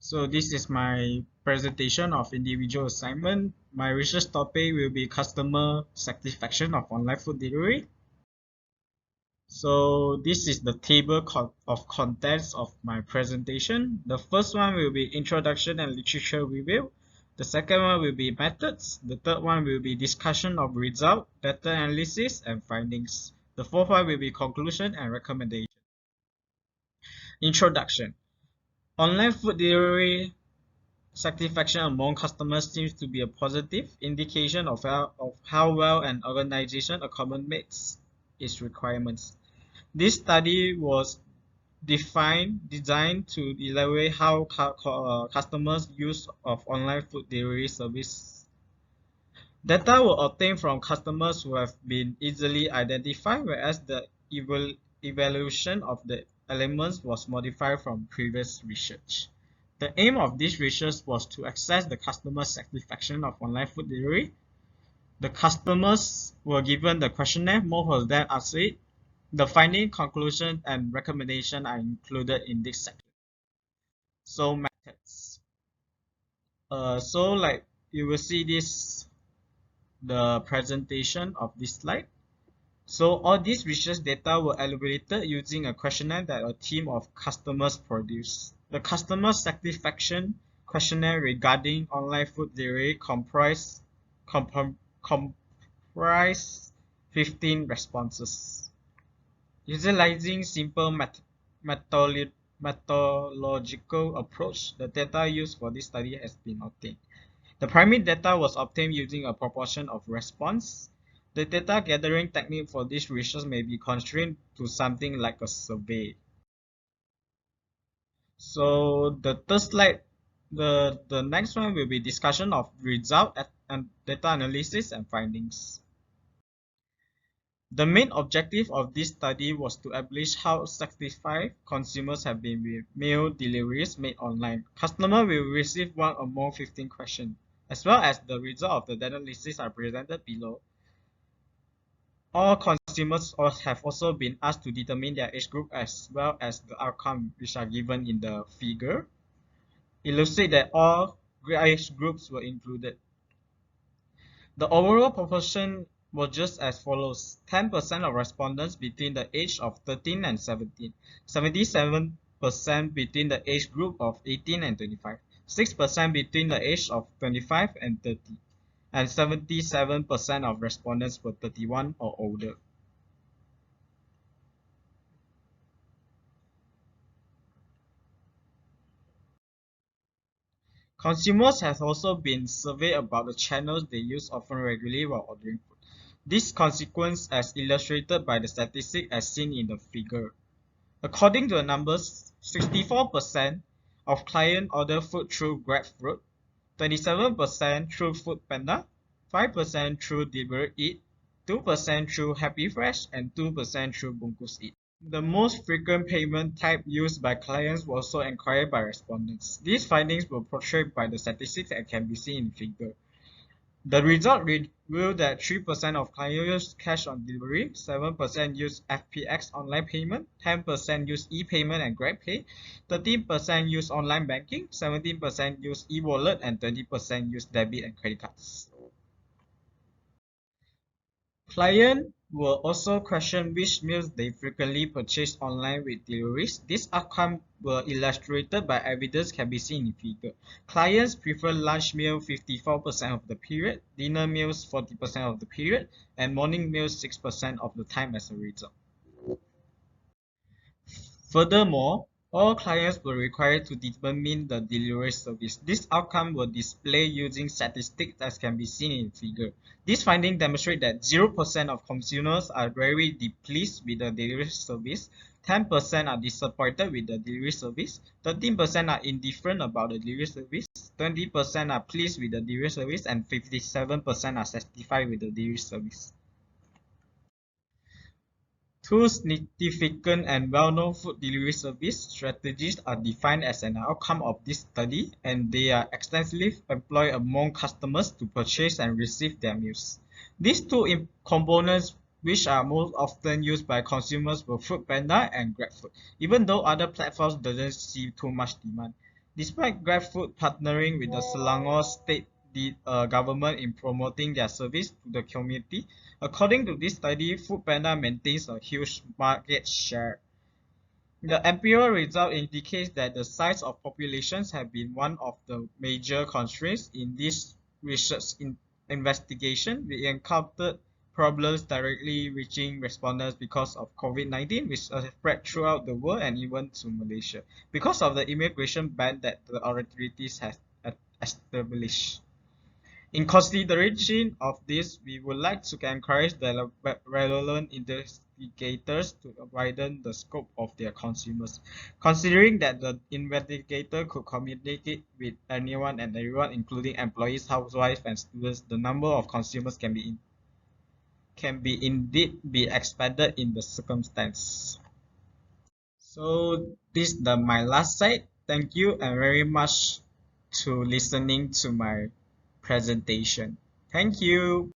So this is my presentation of individual assignment. My research topic will be customer satisfaction of online food delivery. So this is the table of contents of my presentation. The first one will be introduction and literature review. The second one will be methods. The third one will be discussion of result, data analysis, and findings. The fourth one will be conclusion and recommendation. Introduction. Online food delivery satisfaction among customers seems to be a positive indication of how well an organization accommodates its requirements. This study was designed to evaluate how customers' use of online food delivery service. Data were obtained from customers who have been easily identified, whereas the evaluation of the elements was modified from previous research. The aim of this research was to assess the customer satisfaction of online food delivery. The customers were given the questionnaire, most of them answered. The finding, conclusion, and recommendation are included in this section. So methods. So like you will see the presentation of this slide. So all these research data were elaborated using a questionnaire that a team of customers produced. The customer satisfaction questionnaire regarding online food delivery comprised 15 responses. Utilizing simple methodological approach, the data used for this study has been obtained. The primary data was obtained using a proportion of response. The data gathering technique for this research may be constrained to something like a survey. So the third slide, the next one will be discussion of result and data analysis and findings. The main objective of this study was to establish how satisfied consumers have been with meal deliveries made online. Customers will receive one among 15 questions, as well as the result of the data analysis are presented below. All consumers have also been asked to determine their age group as well as the outcome which are given in the figure. Illustrate that all age groups were included. The overall proportion was just as follows: 10% of respondents between the age of 13 and 17, 77% between the age group of 18 and 25, 6% between the age of 25 and 30, and 77% of respondents were 31 or older. Consumers have also been surveyed about the channels they use often regularly while ordering food. This consequence as illustrated by the statistic as seen in the figure. According to the numbers, 64% of clients order food through GrabFood, 27% through Foodpanda, 5% through Delivery Eat, 2% through HappyFresh, and 2% through Bungkus Eat. The most frequent payment type used by clients was also inquired by respondents. These findings were portrayed by the statistics that can be seen in the figure. The result revealed that 3% of clients use cash on delivery, 7% use FPX online payment, 10% use e-payment and GrabPay, 13% use online banking, 17% use e-wallet, and 20% use debit and credit cards. Clients were also questioned which meals they frequently purchase online with deliveries. These outcomes were illustrated by evidence can be seen in the figure. Clients prefer lunch meal 54% of the period, dinner meals 40% of the period, and morning meals 6% of the time as a result. Furthermore, all clients were required to determine the delivery service. This outcome were displayed using statistics as can be seen in the figure. This finding demonstrates that 0% of consumers are very displeased with the delivery service, 10% are disappointed with the delivery service, 13% are indifferent about the delivery service, 20% are pleased with the delivery service, and 57% are satisfied with the delivery service. Two significant and well-known food delivery service strategies are defined as an outcome of this study, and they are extensively employed among customers to purchase and receive their meals. These two components which are most often used by consumers were Foodpanda and GrabFood, even though other platforms doesn't see too much demand. Despite GrabFood partnering with the Selangor state government in promoting their service to the community, according to this study, Foodpanda maintains a huge market share. The empirical result indicates that the size of populations have been one of the major constraints in this investigation. We encountered problems directly reaching respondents because of COVID-19, which spread throughout the world and even to Malaysia, because of the immigration ban that the authorities have established. In consideration of this, we would like to encourage the relevant investigators to widen the scope of their consumers, considering that the investigator could communicate with anyone and everyone, including employees, housewives, and students. The number of consumers can indeed be expanded in the circumstance. So this is my last slide. Thank you and very much to listening to my presentation. Thank you.